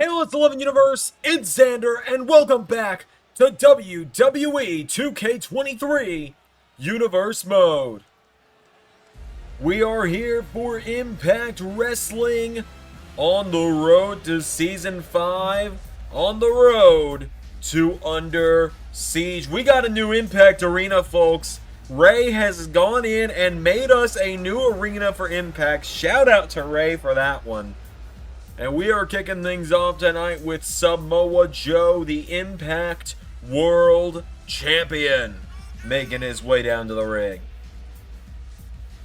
Hey, let's 11 Universe, it's Xander, and welcome back to WWE 2K23 Universe Mode. We are here for Impact Wrestling on the road to Season 5, on the road to Under Siege. We got a new Impact Arena, folks. Ray has gone in and made us a new arena for Impact. Shout out to Ray for that one. And we are kicking things off tonight with Samoa Joe, the Impact World Champion, making his way down to the ring.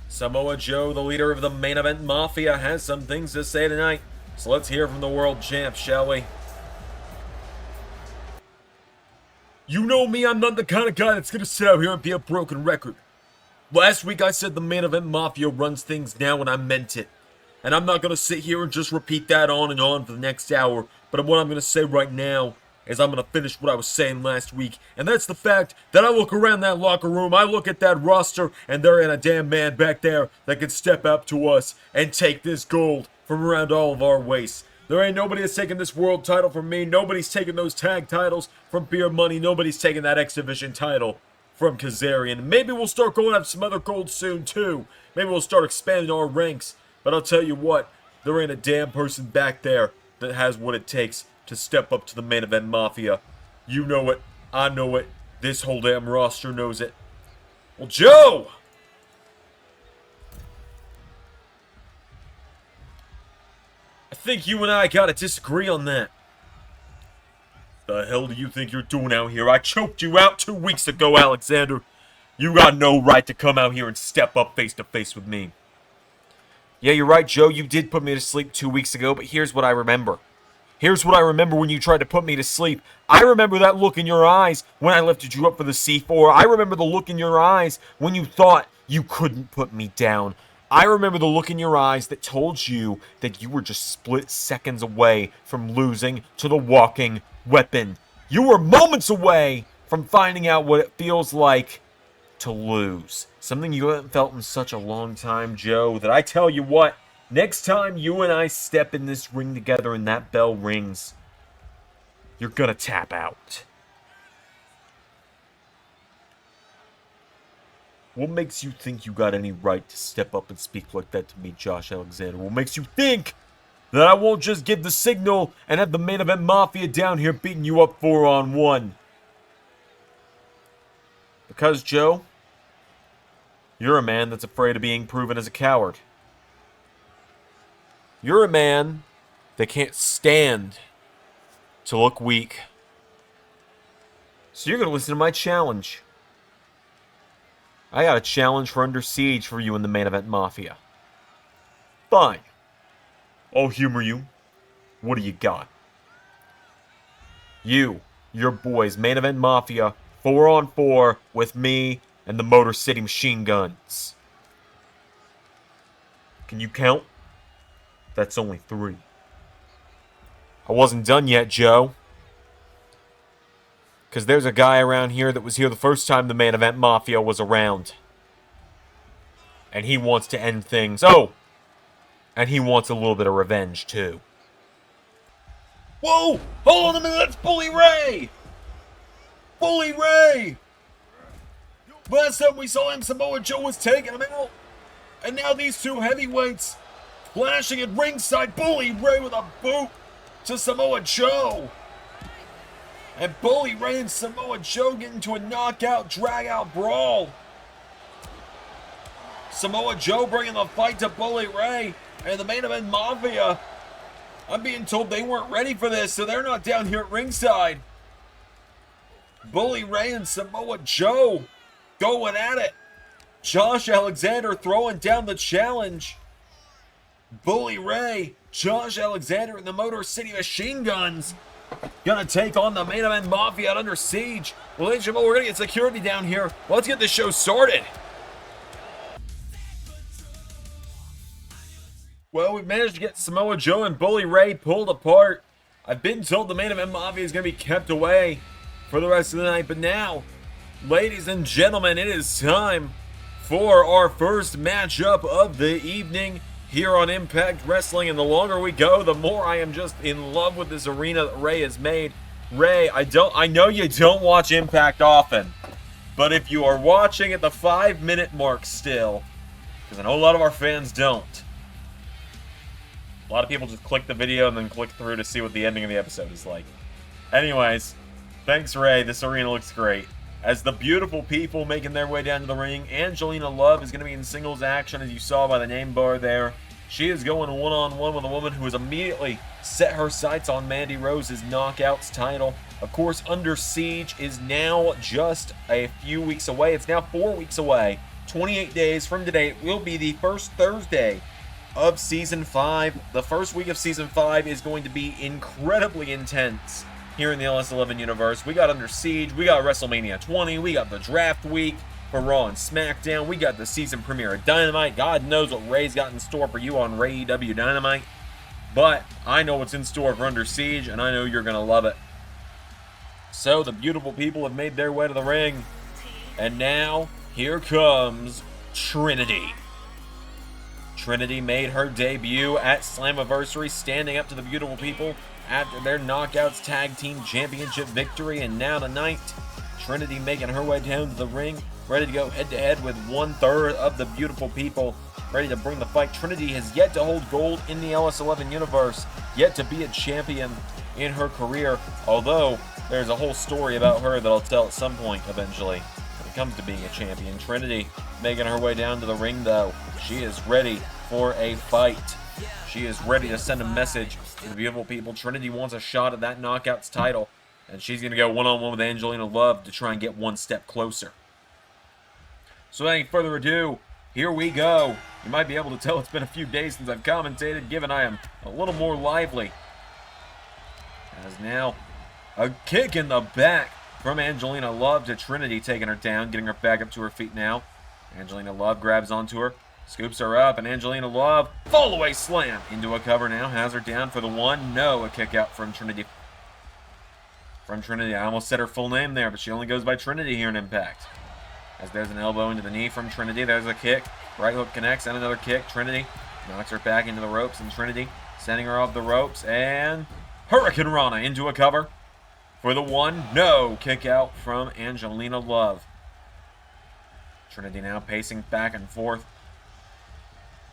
Samoa Joe, the leader of the Main Event Mafia, has some things to say tonight. So let's hear from the World Champ, shall we? You know me, I'm not the kind of guy that's going to sit out here and be a broken record. Last week I said the Main Event Mafia runs things now, and I meant it. And I'm not going to sit here and just repeat that on and on for the next hour. But what I'm going to say right now is I'm going to finish what I was saying last week. And that's the fact that I look around that locker room, I look at that roster, and there ain't a damn man back there that can step up to us and take this gold from around all of our waists. There ain't nobody that's taking this world title from me. Nobody's taking those tag titles from Beer Money. Nobody's taking that X Division title from Kazarian. Maybe we'll start going after some other gold soon too. Maybe we'll start expanding our ranks. But I'll tell you what, there ain't a damn person back there that has what it takes to step up to the Main Event Mafia. You know it, I know it, this whole damn roster knows it. Well, Joe! I think you and I gotta disagree on that. The hell do you think you're doing out here? I choked you out 2 weeks ago, Alexander. You got no right to come out here and step up face to face with me. Yeah, you're right, Joe. You did put me to sleep 2 weeks ago, but here's what I remember. Here's what I remember when you tried to put me to sleep. I remember that look in your eyes when I lifted you up for the C4. I remember the look in your eyes when you thought you couldn't put me down. I remember the look in your eyes that told you that you were just split seconds away from losing to the walking weapon. You were moments away from finding out what it feels like to lose. Something you haven't felt in such a long time, Joe, that I tell you what, next time you and I step in this ring together and that bell rings, you're gonna tap out. What makes you think you got any right to step up and speak like that to me, Josh Alexander? What makes you think that I won't just give the signal and have the Main Event Mafia down here beating you up 4-on-1? Because, Joe, you're a man that's afraid of being proven as a coward. You're a man that can't stand to look weak. So you're going to listen to my challenge. I got a challenge for Under Siege for you in the Main Event Mafia. Fine. I'll humor you. What do you got? You, your boys, Main Event Mafia, 4-on-4 with me and the Motor City Machine Guns. Can you count? That's only 3. I wasn't done yet, Joe. Because there's a guy around here that was here the first time the Main Event Mafia was around. And he wants to end things. Oh! And he wants a little bit of revenge, too. Whoa! Hold on a minute, that's Bully Ray! Bully Ray! Last time we saw him, Samoa Joe was taking him out. And now these two heavyweights flashing at ringside. Bully Ray with a boot to Samoa Joe. And Bully Ray and Samoa Joe get into a knockout, drag-out brawl. Samoa Joe bringing the fight to Bully Ray. And the Main Event Mafia, I'm being told they weren't ready for this, so they're not down here at ringside. Bully Ray and Samoa Joe going at it. Josh Alexander throwing down the challenge. Bully Ray, Josh Alexander, and the Motor City Machine Guns gonna take on the Main Event Mafia Under Siege. Well, ladies and gentlemen, we're gonna get security down here. Let's get this show started. Well, we've managed to get Samoa Joe and Bully Ray pulled apart. I've been told the Main Event Mafia is gonna be kept away for the rest of the night, but now, ladies and gentlemen, it is time for our first matchup of the evening. here on Impact Wrestling, and the longer we go, the more I am just in love with this arena that Ray has made. Ray, I know you don't watch Impact often, but if you are watching at the 5-minute mark still, because I know a lot of our fans don't, a lot of people just click the video and then click through to see what the ending of the episode is like. Anyways, thanks, Ray. This arena looks great. As the beautiful people making their way down to the ring, Angelina Love is going to be in singles action, as you saw by the name bar there. She is going one-on-one with a woman who has immediately set her sights on Mandy Rose's Knockouts title. Of course, Under Siege is now just a few weeks away. It's now 4 weeks away. 28 days from today, it will be the first Thursday of Season 5. The first week of Season 5 is going to be incredibly intense here in the LS11 universe. We got Under Siege, we got WrestleMania 20, we got the draft week for Raw and SmackDown, we got the season premiere of Dynamite. God knows what Ray's got in store for you on RayEW Dynamite, but I know what's in store for Under Siege, and I know you're going to love it. So the beautiful people have made their way to the ring, and now here comes Trinity. Trinity made her debut at Slammiversary, standing up to the beautiful people after their Knockouts Tag Team Championship victory, and now tonight, Trinity making her way down to the ring, ready to go head-to-head with 1/3 of the beautiful people, ready to bring the fight. Trinity has yet to hold gold in the LS11 universe, yet to be a champion in her career, although there's a whole story about her that I'll tell at some point eventually when it comes to being a champion. Trinity making her way down to the ring, though. She is ready for a fight. She is ready to send a message to the beautiful people. Trinity wants a shot at that Knockouts title, and she's going to go one-on-one with Angelina Love to try and get one step closer. So without any further ado, here we go. You might be able to tell it's been a few days since I've commentated, given I am a little more lively. As now, a kick in the back from Angelina Love to Trinity, taking her down, getting her back up to her feet now. Angelina Love grabs onto her, scoops her up, and Angelina Love, fall-away slam into a cover now, has her down for the one. No, a kick out from Trinity. I almost said her full name there, but she only goes by Trinity here in Impact. As there's an elbow into the knee from Trinity, there's a kick. Right hook connects, and another kick. Trinity knocks her back into the ropes, and Trinity sending her off the ropes, and Hurricane Rana into a cover for the one. No, kick out from Angelina Love. Trinity now pacing back and forth.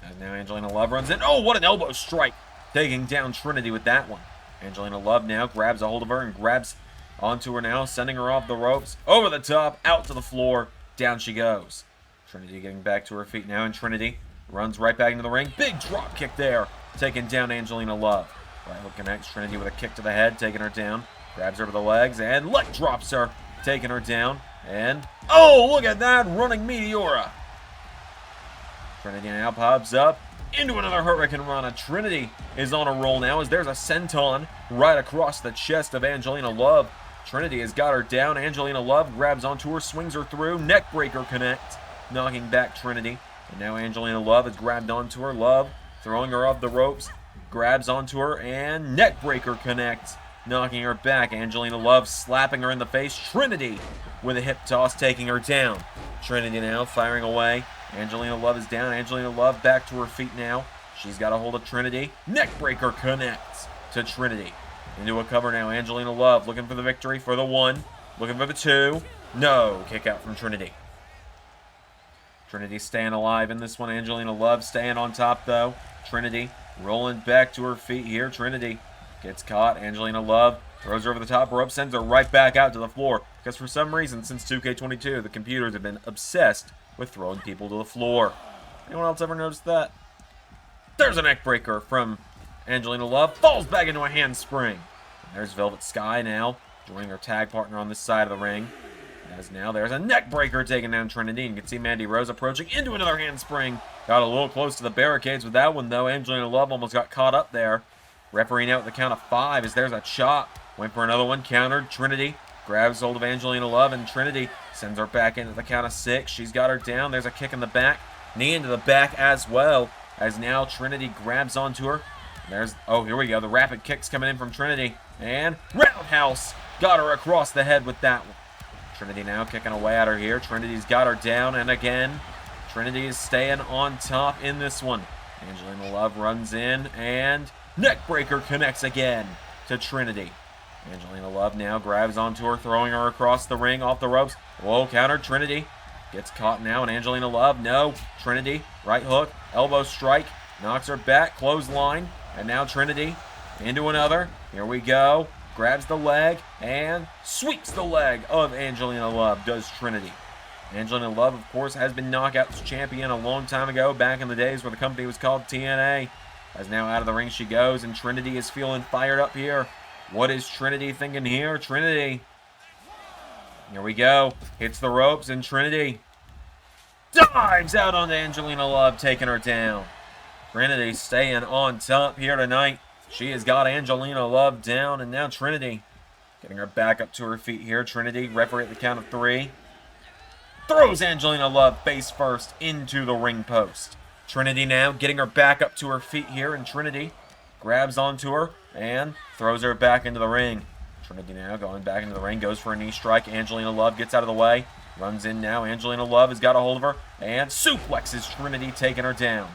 As now Angelina Love runs in. Oh, what an elbow strike. Taking down Trinity with that one. Angelina Love now grabs a hold of her and grabs onto her now, sending her off the ropes, over the top, out to the floor. Down she goes. Trinity getting back to her feet now, and Trinity runs right back into the ring. Big drop kick there, taking down Angelina Love. Right hook connects. Trinity with a kick to the head, taking her down. Grabs her over the legs, and leg drops her, taking her down. And, oh, look at that, running Meteora. Trinity now pops up into another Hurricane Rana. Trinity is on a roll now, as there's a senton right across the chest of Angelina Love. Trinity has got her down. Angelina Love grabs onto her, swings her through. Neckbreaker connect, knocking back Trinity. And now Angelina Love has grabbed onto her. Love throwing her off the ropes, grabs onto her, and neckbreaker connect, knocking her back. Angelina Love slapping her in the face. Trinity with a hip toss, taking her down. Trinity now firing away. Angelina Love is down. Angelina Love back to her feet now. She's got a hold of Trinity. Neckbreaker connects to Trinity. Into a cover now. Angelina Love looking for the victory for the one. Looking for the two. No. Kick out from Trinity. Trinity staying alive in this one. Angelina Love staying on top, though. Trinity rolling back to her feet here. Trinity gets caught. Angelina Love throws her over the top rope, sends her right back out to the floor. Because for some reason, since 2K22, the computers have been obsessed with throwing people to the floor. Anyone else ever noticed that? There's a neck breaker from Angelina Love. Falls back into a handspring. And there's Velvet Sky now, joining her tag partner on this side of the ring. As now there's a neck breaker taking down Trinity. And you can see Mandy Rose approaching into another handspring. Got a little close to the barricades with that one, though. Angelina Love almost got caught up there. Refereeing out with the count of 5 as there's a chop. Went for another one, countered. Trinity grabs hold of Angelina Love, and Trinity sends her back into the count of 6. She's got her down. There's a kick in the back. Knee into the back as well. As now Trinity grabs onto her. There's, oh, here we go. The rapid kicks coming in from Trinity. And roundhouse. Got her across the head with that one. Trinity now kicking away at her here. Trinity's got her down, and again, Trinity is staying on top in this one. Angelina Love runs in, and neckbreaker connects again to Trinity. Angelina Love now grabs onto her, throwing her across the ring, off the ropes. Whoa, counter, Trinity gets caught now, and Angelina Love, no. Trinity, right hook, elbow strike, knocks her back, clothesline, and now Trinity into another. Here we go. Grabs the leg and sweeps the leg of Angelina Love, does Trinity. Angelina Love, of course, has been Knockouts champion a long time ago, back in the days where the company was called TNA. As now out of the ring she goes, and Trinity is feeling fired up here. What is Trinity thinking here? Trinity. Here we go. Hits the ropes, and Trinity dives out on Angelina Love, taking her down. Trinity staying on top here tonight. She has got Angelina Love down, and now Trinity getting her back up to her feet here. Trinity, referee at the count of 3, throws Angelina Love face first into the ring post. Trinity now getting her back up to her feet here, and Trinity grabs onto her and throws her back into the ring. Trinity now going back into the ring, goes for a knee strike. Angelina Love gets out of the way, runs in now. Angelina Love has got a hold of her and suplexes Trinity, taking her down.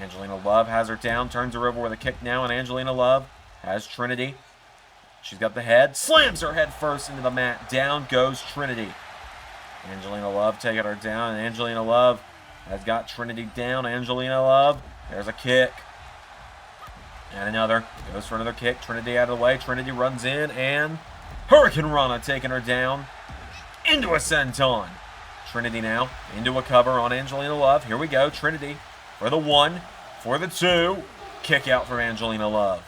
Angelina Love has her down, turns her over with a kick now, and Angelina Love has Trinity. She's got the head, slams her head first into the mat. Down goes Trinity. Angelina Love taking her down, and Angelina Love has got Trinity down. Angelina Love, there's a kick. And another, goes for another kick. Trinity out of the way. Trinity runs in, and Hurricane Rana taking her down into a senton. Trinity now into a cover on Angelina Love. Here we go. Trinity for the 1, for the 2. Kick out from Angelina Love.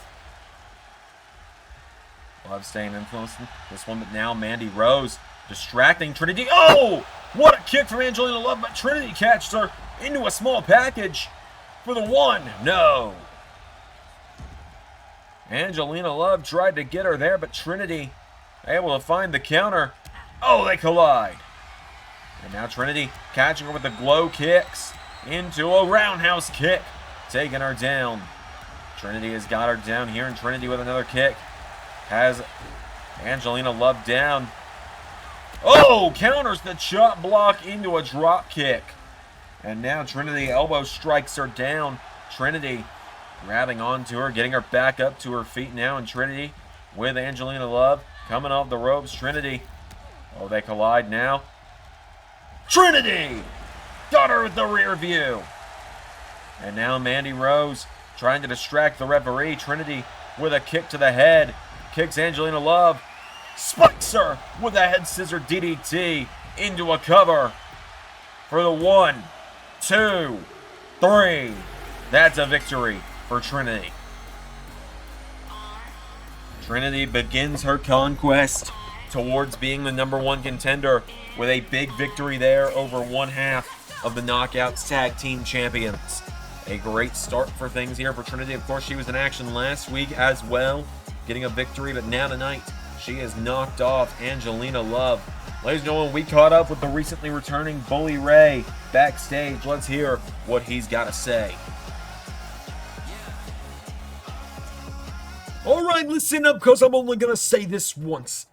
Love staying influenced in this one, but now Mandy Rose distracting Trinity. Oh! What a kick from Angelina Love, but Trinity catches her into a small package for the 1. No. Angelina Love tried to get her there, but Trinity able to find the counter. Oh, they collide. And now Trinity catching her with the glow kicks into a roundhouse kick, taking her down. Trinity has got her down here, and Trinity with another kick has Angelina Love down. Oh, counters the chop block into a drop kick. And now Trinity elbow strikes her down. Trinity grabbing onto her, getting her back up to her feet now, and Trinity with Angelina Love coming off the ropes. Trinity, oh, they collide now. Trinity got her with the rear view. And now Mandy Rose trying to distract the referee. Trinity with a kick to the head, kicks Angelina Love, spikes her with a head scissor DDT into a cover for the 1, 2, 3. That's a victory for Trinity. Trinity begins her conquest towards being the #1 contender with a big victory there over 1/2 of the Knockouts Tag Team Champions. A great start for things here for Trinity. Of course, she was in action last week as well, getting a victory, but now tonight she has knocked off Angelina Love. Ladies and gentlemen, we caught up with the recently returning Bully Ray backstage. Let's hear what he's got to say. Alright, listen up, because I'm only going to say this once.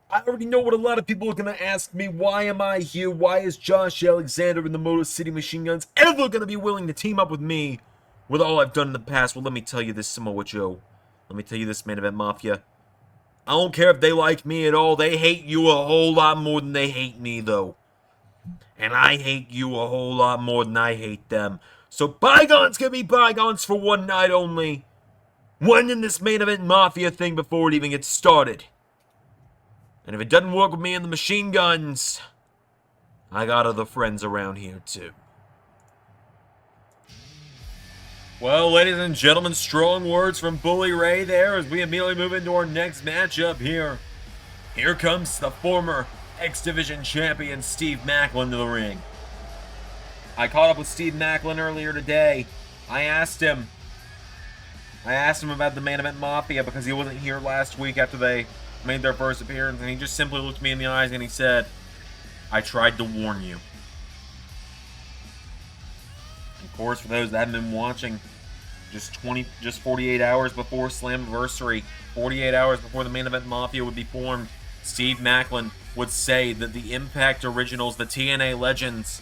I already know what a lot of people are going to ask me. Why am I here? Why is Josh Alexander and the Motor City Machine Guns ever going to be willing to team up with me with all I've done in the past? Well, let me tell you this, Samoa Joe. Let me tell you this, Main Event Mafia. I don't care if they like me at all. They hate you a whole lot more than they hate me, though. And I hate you a whole lot more than I hate them. So bygones can be bygones for one night only. One in this Main Event Mafia thing before it even gets started. And if it doesn't work with me and the Machine Guns, I got other friends around here too. Well, ladies and gentlemen, strong words from Bully Ray there as we immediately move into our next matchup here. Here comes the former X Division champion Steve Macklin to the ring. I caught up with Steve Macklin earlier today. I asked him about the Main Event Mafia because he wasn't here last week after they made their first appearance, and he just simply looked me in the eyes and he said, I tried to warn you. Of course, for those that haven't been watching, just 48 hours before Slammiversary, 48 hours before the Main Event Mafia would be formed, Steve Macklin would say that the Impact Originals, the TNA Legends,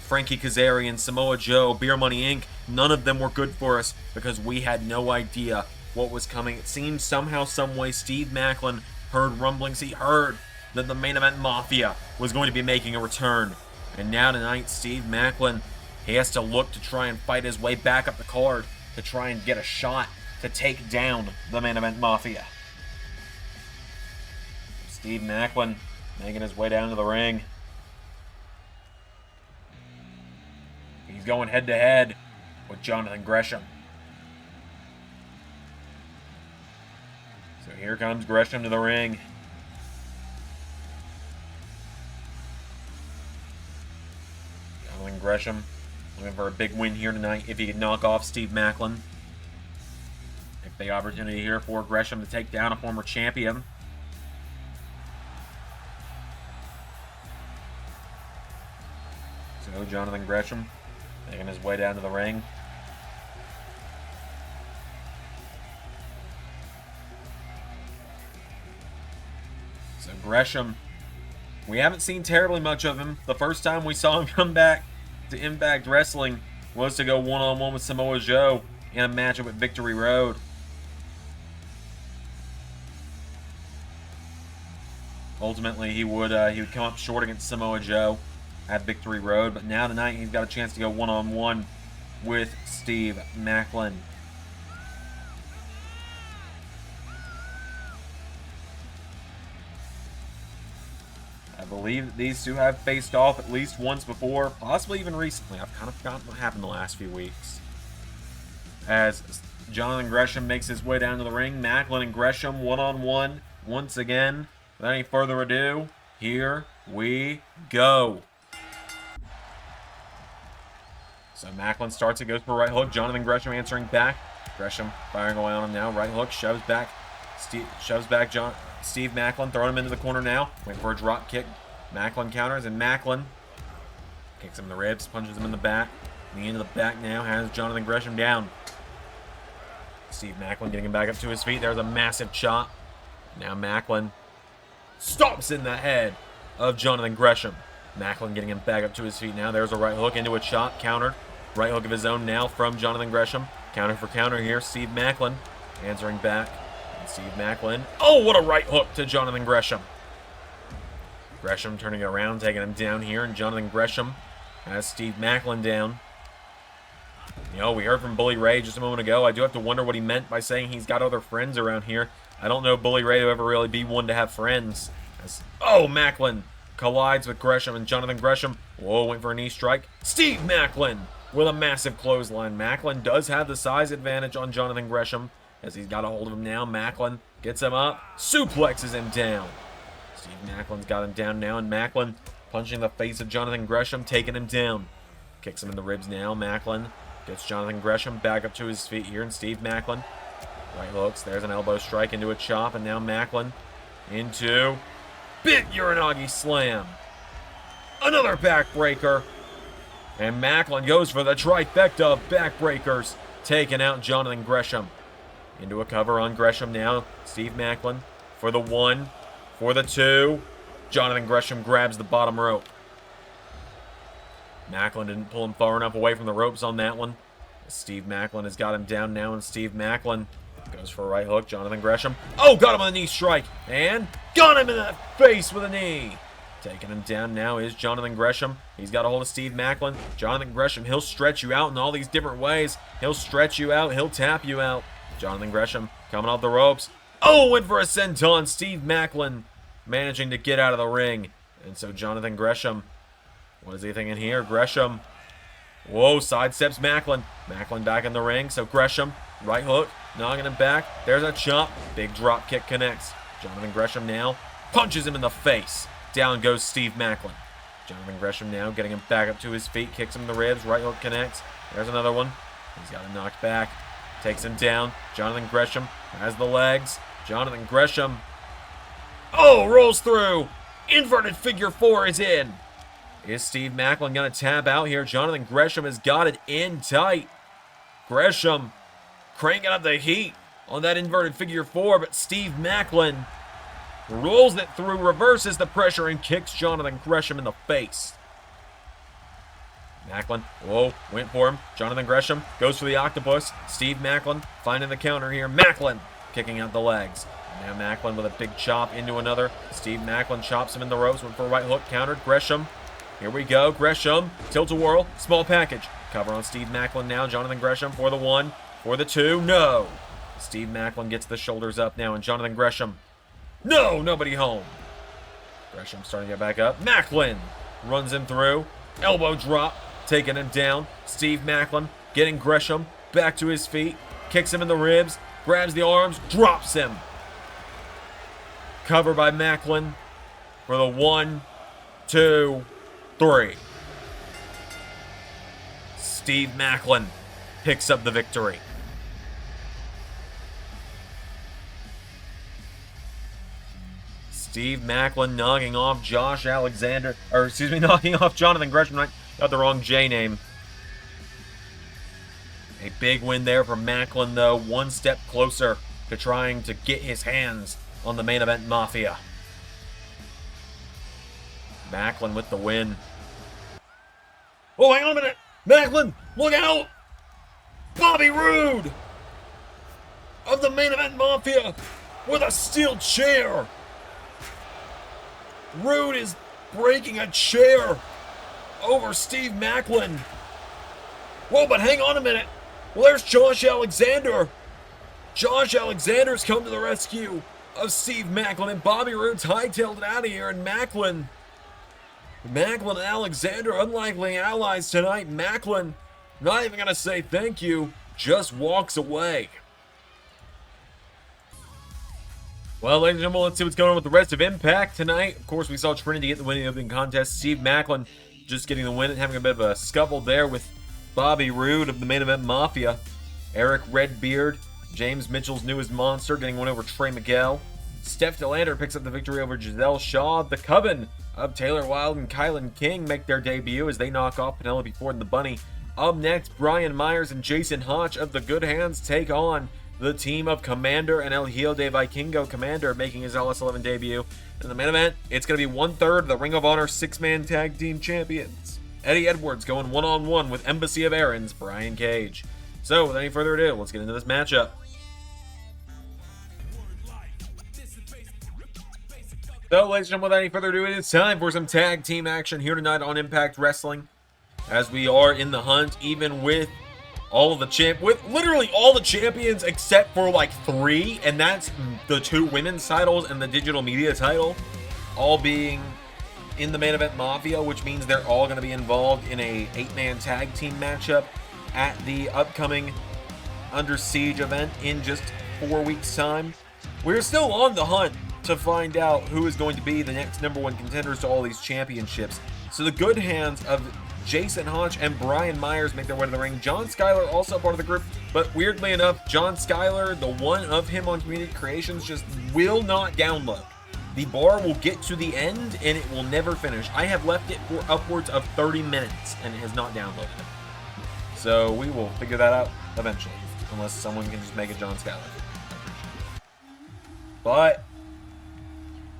Frankie Kazarian, Samoa Joe, Beer Money Inc., none of them were good for us because we had no idea what was coming. It seemed somehow, someway, Steve Macklin heard rumblings. He heard that the Main Event Mafia was going to be making a return. And now tonight, Steve Macklin, he has to look to try and fight his way back up the card to try and get a shot to take down the Main Event Mafia. Steve Macklin making his way down to the ring. He's going head-to-head with Jonathan Gresham. So here comes Gresham to the ring. Jonathan Gresham looking for a big win here tonight if he can knock off Steve Macklin. A big opportunity here for Gresham to take down a former champion. So Jonathan Gresham making his way down to the ring. So Gresham, we haven't seen terribly much of him. The first time we saw him come back to Impact Wrestling was to go one-on-one with Samoa Joe in a matchup at Victory Road. Ultimately, he would come up short against Samoa Joe at Victory Road, but now tonight he's got a chance to go one-on-one with Steve Macklin. I believe that these two have faced off at least once before, possibly even recently. I've kind of forgotten what happened the last few weeks. As Jonathan Gresham makes his way down to the ring, Macklin and Gresham one-on-one once again. Without any further ado, here we go. So Macklin starts it, goes for a right hook. Jonathan Gresham answering back. Gresham firing away on him now. Right hook, shoves back Steve Macklin, throwing him into the corner now. Waiting for a drop kick. Macklin counters, and Macklin kicks him in the ribs, punches him in the back. The end of the back now has Jonathan Gresham down. Steve Macklin getting him back up to his feet. There's a massive chop. Now Macklin stomps in the head of Jonathan Gresham. Macklin getting him back up to his feet now. There's a right hook into a chop, countered. Right hook of his own now from Jonathan Gresham. Counter for counter here. Steve Macklin answering back. And Steve Macklin. Oh, what a right hook to Jonathan Gresham. Gresham turning it around, taking him down here. And Jonathan Gresham has Steve Macklin down. You know, we heard from Bully Ray just a moment ago. I do have to wonder what he meant by saying he's got other friends around here. I don't know Bully Ray to ever really be one to have friends. Oh, Macklin collides with Gresham, and Jonathan Gresham, whoa, went for a knee strike. Steve Macklin with a massive clothesline. Macklin does have the size advantage on Jonathan Gresham as he's got a hold of him now. Macklin gets him up, suplexes him down. Steve Macklin's got him down now, and Macklin punching the face of Jonathan Gresham, taking him down. Kicks him in the ribs now. Macklin gets Jonathan Gresham back up to his feet here, and Steve Macklin right hooks. There's an elbow strike into a chop, and now Macklin into big Uranagi slam. Another backbreaker. And Macklin goes for the trifecta of backbreakers, taking out Jonathan Gresham. Into a cover on Gresham now. Steve Macklin for the one, for the two. Jonathan Gresham grabs the bottom rope. Macklin didn't pull him far enough away from the ropes on that one. Steve Macklin has got him down now, and Steve Macklin goes for a right hook. Jonathan Gresham. Oh, got him on a knee strike. And got him in the face with a knee. Taking him down now is Jonathan Gresham. He's got a hold of Steve Macklin. Jonathan Gresham, he'll stretch you out in all these different ways. He'll stretch you out. He'll tap you out. Jonathan Gresham coming off the ropes. Oh, went for a senton. Steve Macklin managing to get out of the ring. And so Jonathan Gresham, what is he thinking here? Gresham, whoa, sidesteps Macklin. Macklin back in the ring. So Gresham, right hook, knocking him back. There's a chop. Big drop kick connects. Jonathan Gresham now punches him in the face. Down goes Steve Macklin. Jonathan Gresham now getting him back up to his feet. Kicks him in the ribs. Right hook connects. There's another one. He's got him knocked back. Takes him down. Jonathan Gresham has the legs. Jonathan Gresham, oh, rolls through. Inverted figure four is in. Is Steve Macklin going to tap out here? Jonathan Gresham has got it in tight. Gresham cranking up the heat on that inverted figure four, but Steve Macklin rolls it through, reverses the pressure, and kicks Jonathan Gresham in the face. Macklin, whoa, went for him. Jonathan Gresham goes for the octopus. Steve Macklin finding the counter here. Macklin kicking out the legs. Now Macklin with a big chop into another. Steve Macklin chops him in the ropes. Went for a right hook, countered. Gresham, here we go. Gresham, tilt-a-whirl, small package. Cover on Steve Macklin now. Jonathan Gresham for the 1, for the 2. No. Steve Macklin gets the shoulders up now, and Jonathan Gresham. No, nobody home. Gresham starting to get back up. Macklin runs him through. Elbow drop, taking him down. Steve Macklin getting Gresham back to his feet. Kicks him in the ribs. Grabs the arms. Drops him. Cover by Macklin for the 1, 2, 3. Steve Macklin picks up the victory. Steve Macklin knocking off knocking off Jonathan Gresham. I got the wrong J name. A big win there for Macklin, though. One step closer to trying to get his hands on the main event Mafia. Macklin with the win. Oh, hang on a minute. Macklin, look out. Bobby Roode of the main event Mafia with a steel chair. Roode is breaking a chair over Steve Macklin. Whoa, but hang on a minute. Well, there's Josh Alexander. Josh Alexander's come to the rescue of Steve Macklin, and Bobby Roode's hightailed it out of here, and Macklin and Alexander, unlikely allies tonight. Macklin, not even going to say thank you, just walks away. Well, ladies and gentlemen, let's see what's going on with the rest of Impact tonight. Of course, we saw Trinity get the winning opening contest. Steve Macklin just getting the win and having a bit of a scuffle there with Bobby Roode of the main event Mafia. Eric Redbeard, James Mitchell's newest monster, getting one over Trey Miguel. Steph DeLander picks up the victory over Giselle Shaw. The Coven of Taylor Wilde and Kylan King make their debut as they knock off Penelope Ford and the Bunny. Up next, Brian Myers and Jason Hotch of the Good Hands take on the team of Commander and El Hijo de Vikingo. Commander making his LS11 debut. In the main event, it's going to be 1/3 of the Ring of Honor 6-man tag team champions. Eddie Edwards going one-on-one with Embassy of Aaron's Brian Cage. So, without any further ado, let's get into this matchup. So, ladies and gentlemen, without any further ado, it's time for some tag team action here tonight on Impact Wrestling. As we are in the hunt, even with all of the with literally all the champions except for like 3, and that's the 2 women's titles and the digital media title, all being in the main event Mafia, which means they're all going to be involved in a 8-man tag team matchup at the upcoming Under Siege event in just 4 weeks' time. We're still on the hunt to find out who is going to be the next #1 contenders to all these championships. So the Good Hands of Jason Hotch and Brian Myers make their way to the ring. John Skyler also part of the group, but weirdly enough, John Skyler, the one of him on Community Creations, just will not download. The bar will get to the end and it will never finish. I have left it for upwards of 30 minutes and it has not downloaded. So we will figure that out eventually, unless someone can just make a John Skyler. But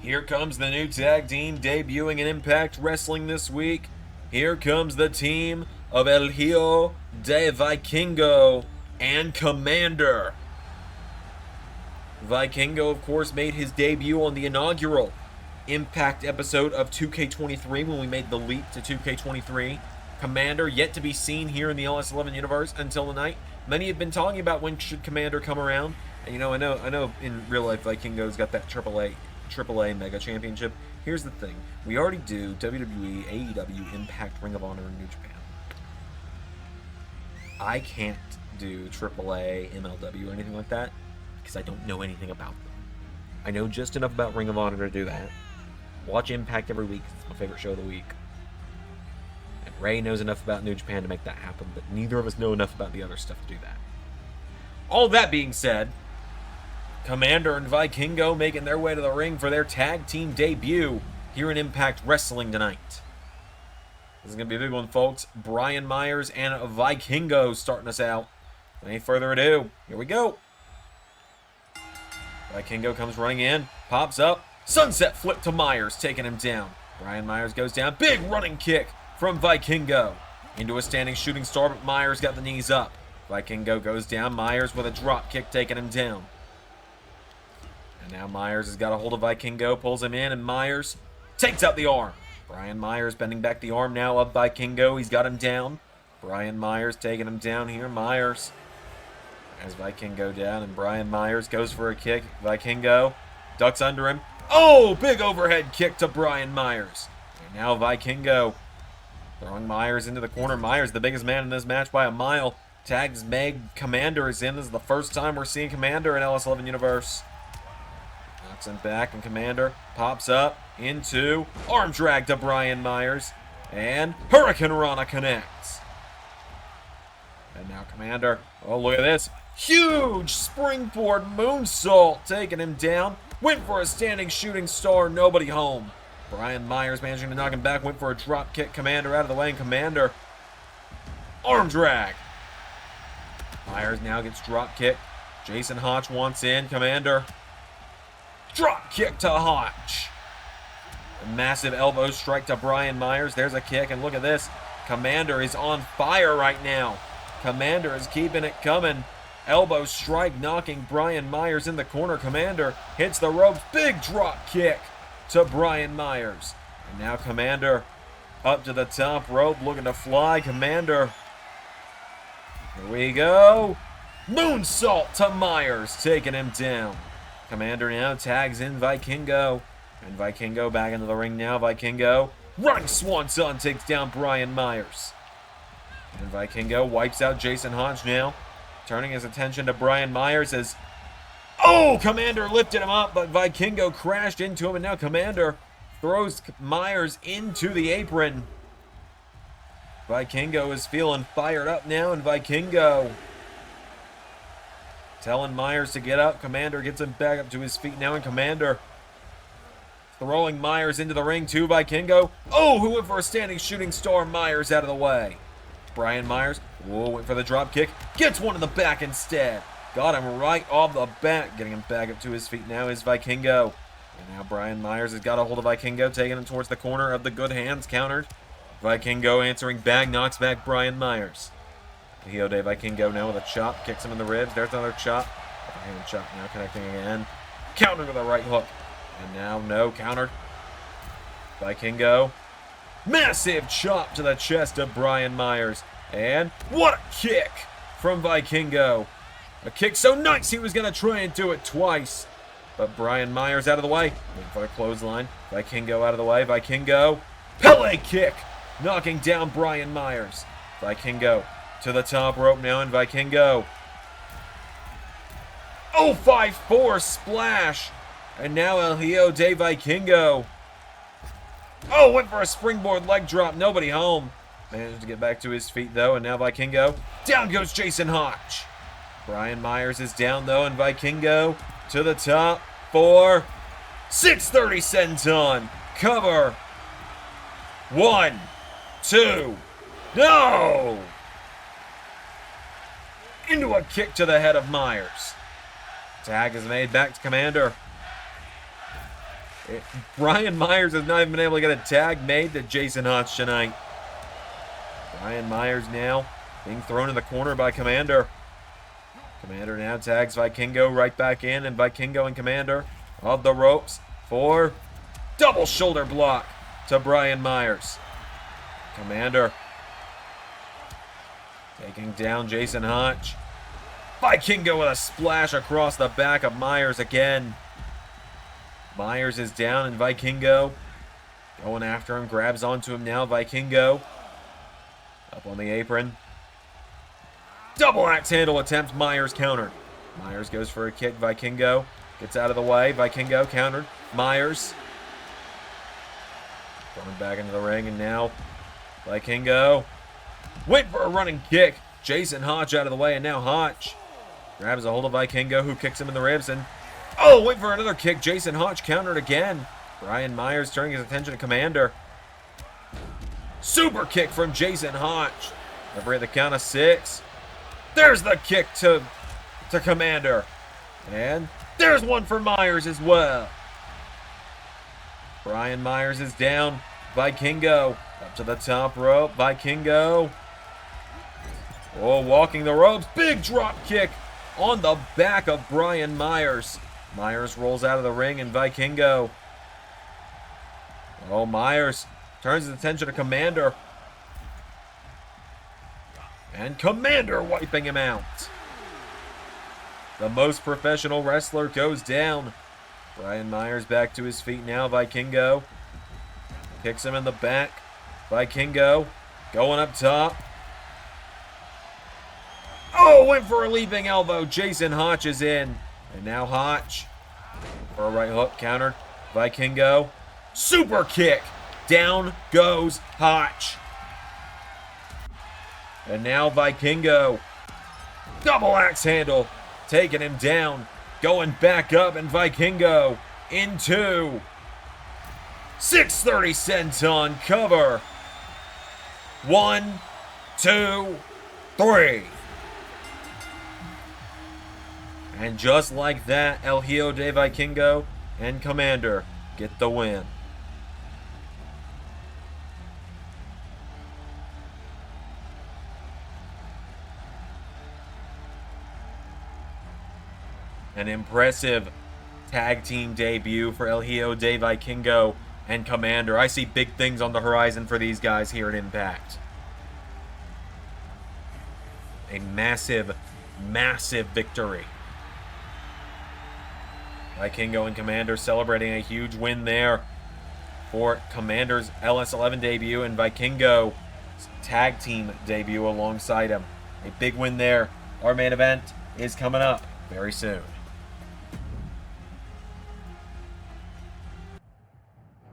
here comes the new tag team debuting in Impact Wrestling this week. Here comes the team of El Hijo de Vikingo and Commander. Vikingo, of course, made his debut on the inaugural Impact episode of 2K23 when we made the leap to 2K23. Commander yet to be seen here in the LS11 universe until tonight. Many have been talking about when should Commander come around. And I know in real life Vikingo's got that AAA Mega Championship. Here's the thing. We already do WWE, AEW, Impact, Ring of Honor, and New Japan. I can't do AAA, MLW, or anything like that because I don't know anything about them. I know just enough about Ring of Honor to do that. Watch Impact every week. It's my favorite show of the week. And Ray knows enough about New Japan to make that happen, but neither of us know enough about the other stuff to do that. All that being said, Commander and Vikingo making their way to the ring for their tag team debut here in Impact Wrestling tonight. This is going to be a big one, folks. Brian Myers and Vikingo starting us out. Without any further ado, here we go. Vikingo comes running in, pops up, sunset flip to Myers, taking him down. Brian Myers goes down, big running kick from Vikingo. Into a standing shooting star, but Myers got the knees up. Vikingo goes down. Myers with a drop kick taking him down. And now Myers has got a hold of Vikingo, pulls him in, and Myers takes out the arm. Brian Myers bending back the arm now of Vikingo. He's got him down. Brian Myers taking him down here. Myers has Vikingo down, and Brian Myers goes for a kick. Vikingo ducks under him. Oh, big overhead kick to Brian Myers. And now Vikingo throwing Myers into the corner. Myers, the biggest man in this match by a mile. Tags made. Commander is in. This is the first time we're seeing Commander in LS11 Universe. Knocks him back, and Commander pops up into arm drag to Brian Myers. And Hurricane Rana connects. And now Commander, oh, look at this. Huge springboard moonsault taking him down. Went for a standing shooting star, nobody home. Brian Myers managing to knock him back, went for a drop kick. Commander out of the way, and Commander arm drag. Myers now gets drop kick. Jason Hotch wants in. Commander drop kick to Hotch. A massive elbow strike to Brian Myers. There's a kick, and look at this. Commander is on fire right now. Commander is keeping it coming. Elbow strike knocking Brian Myers in the corner. Commander hits the ropes. Big drop kick to Brian Myers. And now Commander up to the top rope looking to fly. Commander. Here we go. Moonsault to Myers taking him down. Commander now tags in Vikingo. And Vikingo back into the ring now. Vikingo. Running Swanson takes down Brian Myers. And Vikingo wipes out Jason Hodge now. Turning his attention to Brian Myers as... Oh! Commander lifted him up, but Vikingo crashed into him. And now Commander throws Myers into the apron. Vikingo is feeling fired up now. And Vikingo telling Myers to get up. Commander gets him back up to his feet now. And Commander throwing Myers into the ring too. Vikingo. Oh! Who went for a standing shooting star? Myers out of the way. Brian Myers, whoa, went for the drop kick. Gets one in the back instead. Got him right off the back. Getting him back up to his feet now is Vikingo. And now Brian Myers has got a hold of Vikingo, taking him towards the corner of the good hands, countered. Vikingo answering back, knocks back Brian Myers. Hio de Vikingo now with a chop, kicks him in the ribs. There's another chop. Hand chop now connecting again. Countered with a right hook. And now no, countered. Vikingo. Massive chop to the chest of Brian Myers. And what a kick from Vikingo. A kick so nice he was going to try and do it twice. But Brian Myers out of the way. Waiting for a clothesline. Vikingo out of the way. Vikingo. Pele kick. Knocking down Brian Myers. Vikingo to the top rope now, and Vikingo. Oh, 5-4 splash. And now El Hijo de Vikingo. Oh, went for a springboard leg drop. Nobody home. Managed to get back to his feet, though. And now Vikingo. Down goes Jason Hotch. Brian Myers is down, though. And Vikingo to the top for 630 senton. Cover. 1, 2. No! Into a kick to the head of Myers. Tag is made back to Commander. Brian Myers has not even been able to get a tag made to Jason Hotch tonight. Brian Myers now being thrown in the corner by Commander. Commander now tags Vikingo right back in, and Vikingo and Commander of the ropes for double shoulder block to Brian Myers. Commander taking down Jason Hotch. Vikingo with a splash across the back of Myers again. Myers is down, and Vikingo going after him, grabs onto him now. Vikingo up on the apron. Double axe handle attempt. Myers countered. Myers goes for a kick. Vikingo gets out of the way. Vikingo countered. Myers going back into the ring, and now Vikingo went for a running kick. Jason Hotch out of the way, and now Hotch grabs a hold of Vikingo, who kicks him in the ribs, and oh, wait for another kick. Jason Hotch countered again. Brian Myers turning his attention to Commander. Super kick from Jason Hotch. Referee at the count of 6. There's the kick to Commander. And there's one for Myers as well. Brian Myers is down. Vikingo up to the top rope. Vikingo Oh, walking the ropes. Big drop kick on the back of Brian Myers. Myers rolls out of the ring, and Vikingo. Oh, Myers turns his attention to Commander. And Commander wiping him out. The most professional wrestler goes down. Brian Myers back to his feet now. Vikingo kicks him in the back. Vikingo going up top. Oh, went for a leaping elbow. Jason Hotch is in. And now Hotch for a right hook countered. Vikingo. Super kick. Down goes Hotch. And now Vikingo. Double axe handle. Taking him down. Going back up, and Vikingo into 630 senton cover. 1, 2, 3. And just like that, El Hijo de Vikingo and Commander get the win. An impressive tag team debut for El Hijo de Vikingo and Commander. I see big things on the horizon for these guys here at Impact. A massive, massive victory. Vikingo and Commander celebrating a huge win there for Commander's LS11 debut and Vikingo's tag team debut alongside him. A big win there. Our main event is coming up very soon.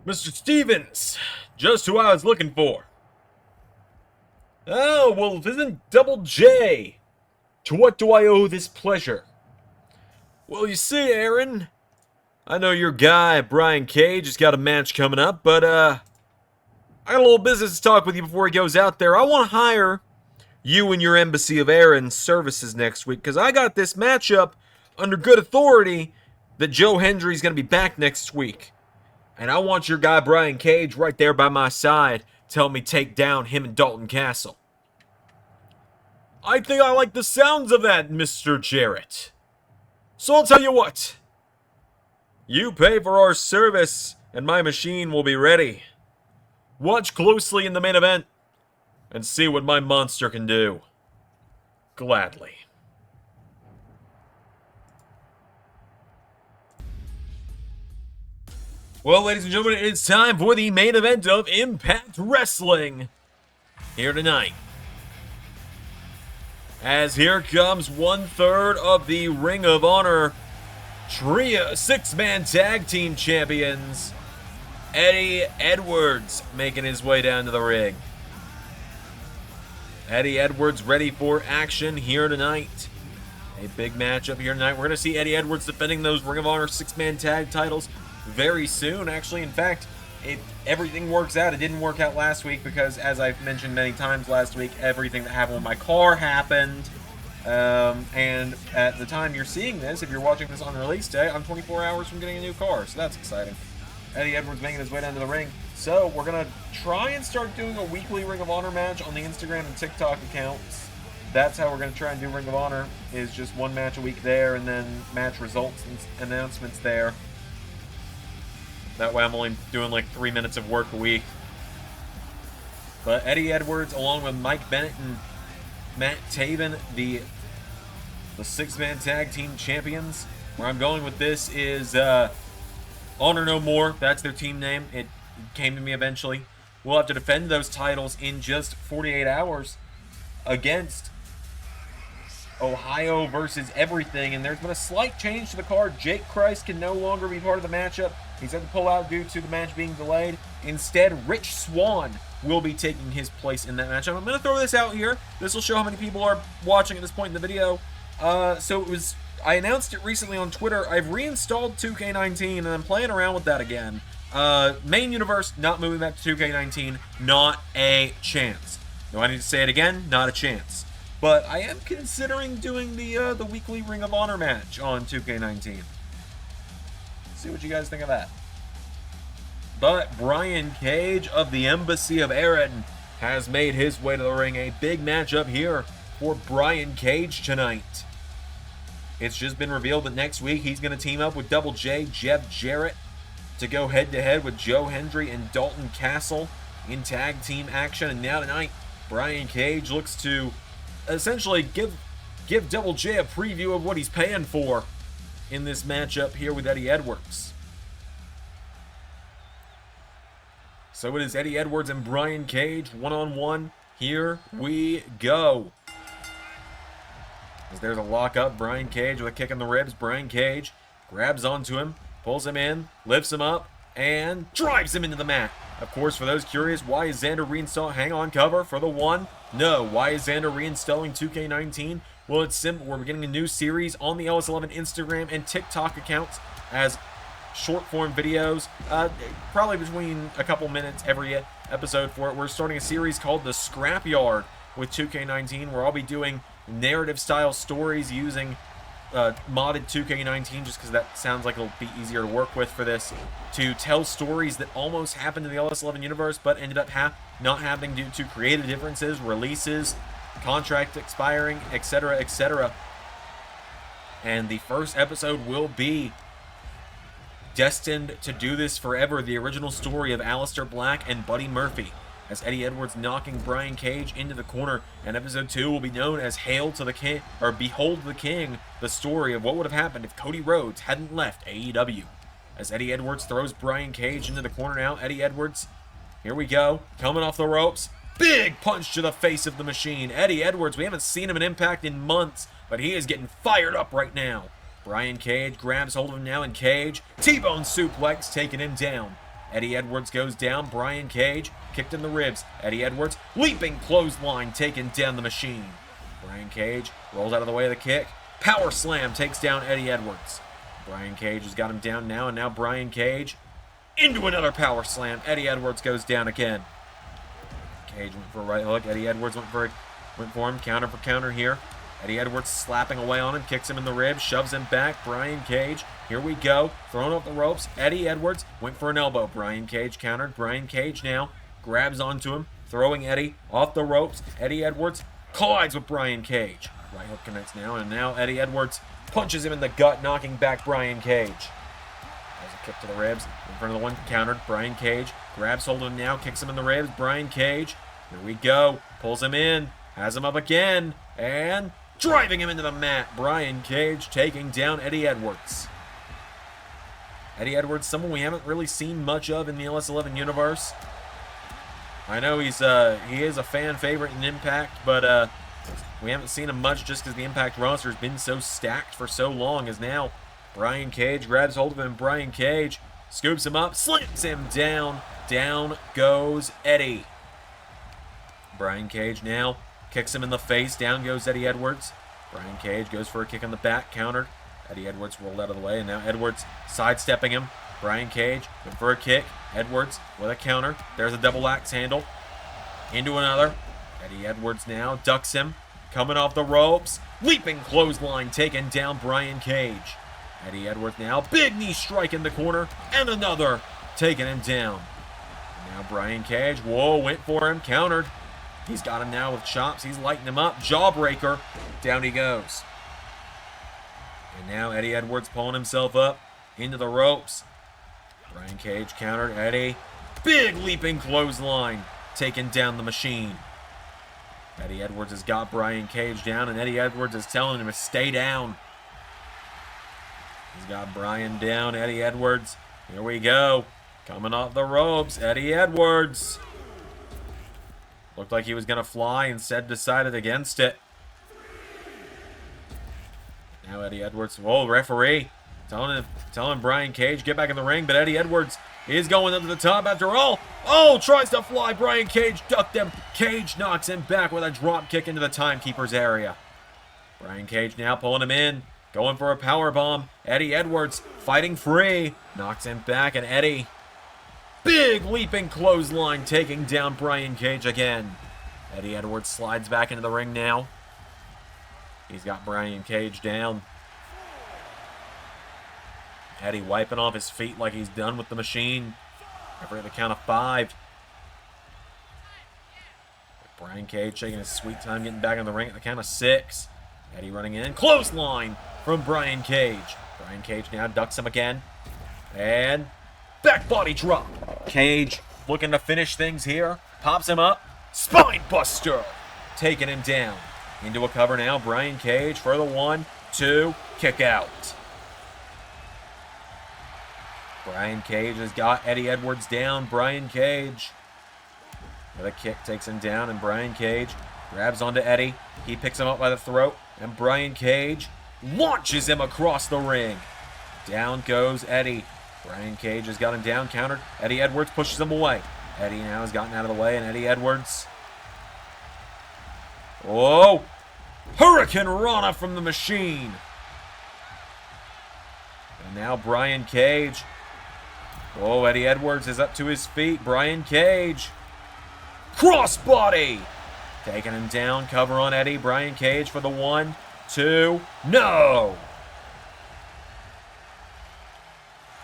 Mr. Stevens, just who I was looking for. Oh, well, isn't Double J? To what do I owe this pleasure? Well, you see, Aaron, I know your guy, Brian Cage, has got a match coming up, but, I got a little business to talk with you before he goes out there. I want to hire you and your Embassy of Aaron's services next week, because I got this matchup under good authority that Joe Hendry's going to be back next week. And I want your guy, Brian Cage, right there by my side to help me take down him and Dalton Castle. I think I like the sounds of that, Mr. Jarrett. So I'll tell you what. You pay for our service, and my machine will be ready. Watch closely in the main event, and see what my monster can do. Gladly. Well, ladies and gentlemen, it's time for the main event of Impact Wrestling here tonight. As here comes 1/3 of the Ring of Honor Trio 6-man tag team champions, Eddie Edwards, making his way down to the ring. Eddie Edwards ready for action here tonight. A big matchup here tonight. We're going to see Eddie Edwards defending those Ring of Honor 6-man tag titles very soon. Actually, in fact, if everything works out, it didn't work out last week because, as I've mentioned many times last week, everything that happened with my car happened. And at the time you're seeing this, if you're watching this on release day, I'm 24 hours from getting a new car, so that's exciting. Eddie Edwards making his way down to the ring. So we're going to try and start doing a weekly Ring of Honor match on the Instagram and TikTok accounts. That's how we're going to try and do Ring of Honor, is just one match a week there and then match results and announcements there. That way I'm only doing like 3 minutes of work a week. But Eddie Edwards, along with Mike Bennett and Matt Taven, the 6-man tag team champions. Where I'm going with this is Honor No More. That's their team name. It came to me eventually. We'll have to defend those titles in just 48 hours against Ohio versus Everything, and there's been a slight change to the card. Jake Christ can no longer be part of the matchup. He's had to pull out due to the match being delayed. Instead, Rich Swann will be taking his place in that matchup. I'm going to throw this out here. This will show how many people are watching at this point in the video. I announced it recently on Twitter. I've reinstalled 2K19, and I'm playing around with that again. Main universe, not moving back to 2K19. Not a chance. Do I need to say it again? Not a chance. But I am considering doing the weekly Ring of Honor match on 2K19. See what you guys think of that. But Brian Cage of the Embassy of Aaron has made his way to the ring. A big matchup here for Brian Cage tonight. It's just been revealed that next week he's going to team up with Double J, Jeff Jarrett, to go head-to-head with Joe Hendry and Dalton Castle in tag team action. And now tonight, Brian Cage looks to essentially give Double J a preview of what he's paying for in this matchup here with Eddie Edwards. So it is Eddie Edwards and Brian Cage one-on-one. Here we go. As there's a lockup, Brian Cage with a kick in the ribs. Brian Cage grabs onto him, pulls him in, lifts him up, and drives him into the mat. Of course, for those curious, why is Xander reinstalling? Hang on, cover for the one. No, why is Xander reinstalling 2K19? Well, it's simple. We're getting a new series on the LS11 Instagram and TikTok accounts as short-form videos, probably between a couple minutes every episode for it. We're starting a series called The Scrapyard with 2K19, where I'll be doing narrative-style stories using modded 2K19, just because that sounds like it'll be easier to work with for this, to tell stories that almost happened in the LS11 universe, but ended up not happening due to creative differences, releases, contract expiring, etc., etc. And the first episode will be destined to do this forever, the original story of Aleister Black and Buddy Murphy, as Eddie Edwards knocking Brian Cage into the corner. And episode 2 will be known as Hail to the King, or Behold the King, the story of what would have happened if Cody Rhodes hadn't left AEW. As Eddie Edwards throws Brian Cage into the corner now. Eddie Edwards, here we go, coming off the ropes. Big punch to the face of the Machine. Eddie Edwards, we haven't seen him in Impact in months, but he is getting fired up right now. Brian Cage grabs hold of him now, and Cage, T-bone suplex, taking him down. Eddie Edwards goes down. Brian Cage kicked in the ribs. Eddie Edwards, leaping clothesline, taking down the Machine. Brian Cage rolls out of the way of the kick. Power slam takes down Eddie Edwards. Brian Cage has got him down now, and now Brian Cage into another power slam. Eddie Edwards goes down again. Cage went for a right hook. Eddie Edwards went for him. Counter for counter here. Eddie Edwards slapping away on him, kicks him in the ribs, shoves him back. Brian Cage, here we go, thrown off the ropes. Eddie Edwards went for an elbow. Brian Cage countered. Brian Cage now grabs onto him, throwing Eddie off the ropes. Eddie Edwards collides with Brian Cage. Right hook connects now, and now Eddie Edwards punches him in the gut, knocking back Brian Cage. There's a kick to the ribs. In front of the one, countered. Brian Cage grabs hold of him now, kicks him in the ribs. Brian Cage, here we go, pulls him in, has him up again, and driving him into the mat. Brian Cage taking down Eddie Edwards. Eddie Edwards, someone we haven't really seen much of in the LS11 universe. I know he is a fan favorite in Impact, but we haven't seen him much just because the Impact roster has been so stacked for so long. As now Brian Cage grabs hold of him. Brian Cage scoops him up, slams him down. Down goes Eddie. Brian Cage now kicks him in the face. Down goes Eddie Edwards. Brian Cage goes for a kick in the back, countered. Eddie Edwards rolled out of the way, and now Edwards sidestepping him. Brian Cage went for a kick. Edwards with a counter. There's a double axe handle. Into another. Eddie Edwards now ducks him. Coming off the ropes. Leaping clothesline, taking down Brian Cage. Eddie Edwards now. Big knee strike in the corner. And another. Taking him down. Now Brian Cage. Whoa, went for him. Countered. He's got him now with chops. He's lighting him up. Jawbreaker. Down he goes. And now Eddie Edwards pulling himself up into the ropes. Brian Cage countered. Eddie. Big leaping clothesline. Taking down the Machine. Eddie Edwards has got Brian Cage down, and Eddie Edwards is telling him to stay down. He's got Brian down. Eddie Edwards. Here we go. Coming off the ropes. Eddie Edwards. Looked like he was going to fly, instead decided against it. Now Eddie Edwards, whoa, referee, telling Brian Cage, get back in the ring, but Eddie Edwards is going up to the top after all. Oh, tries to fly, Brian Cage ducked him. Cage knocks him back with a drop kick into the timekeeper's area. Brian Cage now pulling him in, going for a power bomb. Eddie Edwards fighting free, knocks him back, and Eddie, big leaping clothesline, taking down Brian Cage again. Eddie Edwards slides back into the ring now. He's got Brian Cage down. Eddie wiping off his feet like he's done with the Machine. After the count of 5. Brian Cage taking his sweet time getting back in the ring at the count of 6. Eddie running in. Clothesline from Brian Cage. Brian Cage now ducks him again. And back body drop. Cage looking to finish things here. Pops him up. Spine buster. Taking him down. Into a cover now. Brian Cage for the 1, 2, kick out. Brian Cage has got Eddie Edwards down. Brian Cage with a kick takes him down, and Brian Cage grabs onto Eddie. He picks him up by the throat, and Brian Cage launches him across the ring. Down goes Eddie. Brian Cage has got him down, countered. Eddie Edwards pushes him away. Eddie now has gotten out of the way, and Eddie Edwards. Oh! Hurricane Rana from the Machine. And now Brian Cage. Oh, Eddie Edwards is up to his feet. Brian Cage. Crossbody. Taking him down. Cover on Eddie. Brian Cage for the 1, 2. No!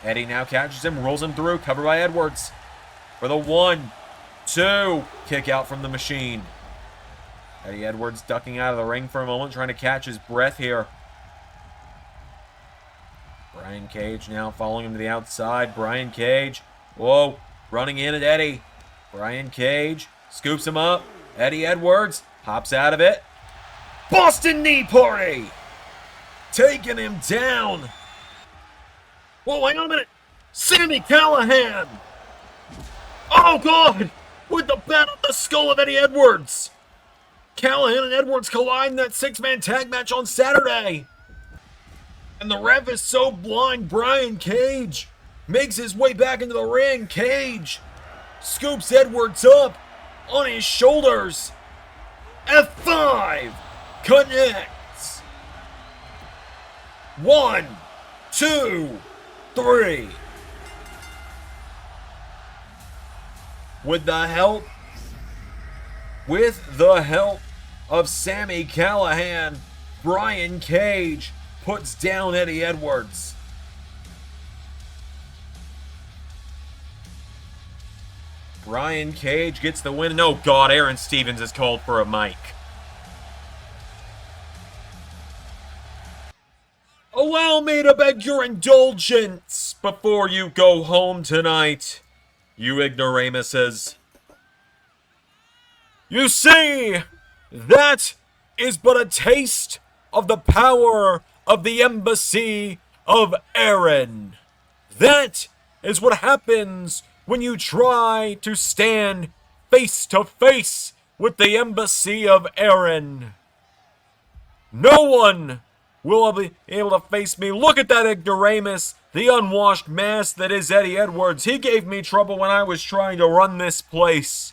Eddie now catches him. Rolls him through. Cover by Edwards. For the 1, 2. Kick out from the Machine. Eddie Edwards ducking out of the ring for a moment, trying to catch his breath here. Brian Cage now following him to the outside. Brian Cage, whoa, running in at Eddie. Brian Cage scoops him up. Eddie Edwards hops out of it. Boston Knee Party! Taking him down. Whoa, hang on a minute. Sami Callihan! Oh, God! With the bat on the skull of Eddie Edwards! Callihan and Edwards collide in that 6-man tag match on Saturday. And the ref is so blind, Brian Cage makes his way back into the ring. Cage scoops Edwards up on his shoulders. F5 connects. 1, 2, 3. With the help of Sami Callihan, Brian Cage puts down Eddie Edwards. Brian Cage gets the win. Oh, God, Aaron Stevens is called for a mic. Allow me to beg your indulgence before you go home tonight, you ignoramuses. You see, that is but a taste of the power of the Embassy of Erin. That is what happens when you try to stand face to face with the Embassy of Erin. No one will be able to face me. Look at that ignoramus, the unwashed mass that is Eddie Edwards. He gave me trouble when I was trying to run this place.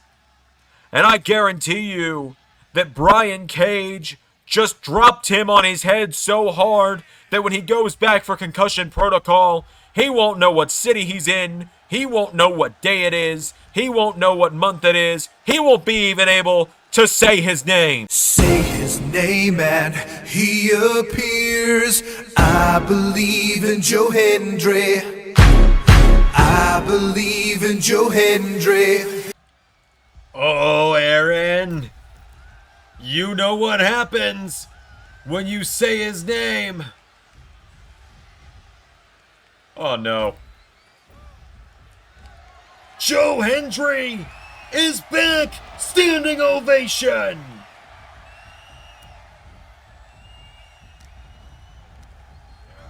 And I guarantee you that Brian Cage just dropped him on his head so hard that when he goes back for concussion protocol, he won't know what city he's in. He won't know what day it is. He won't know what month it is. He won't be even able to say his name. Say his name and he appears. I believe in Joe Hendry. I believe in Joe Hendry. Oh, Aaron. You know what happens when you say his name. Oh, no. Joe Hendry is back! Standing ovation!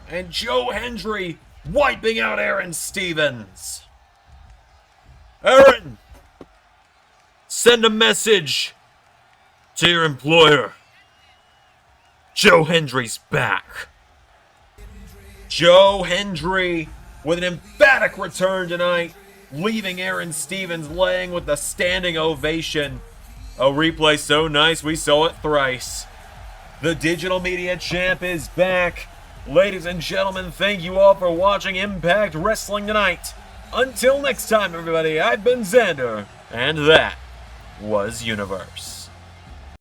And Joe Hendry wiping out Aaron Stevens. Aaron! Send a message to your employer. Joe Hendry's back. Joe Hendry with an emphatic return tonight, leaving Aaron Stevens laying with a standing ovation. A replay so nice we saw it thrice. The digital media champ is back. Ladies and gentlemen, thank you all for watching Impact Wrestling tonight. Until next time, everybody, I've been Xander, and that was Universe.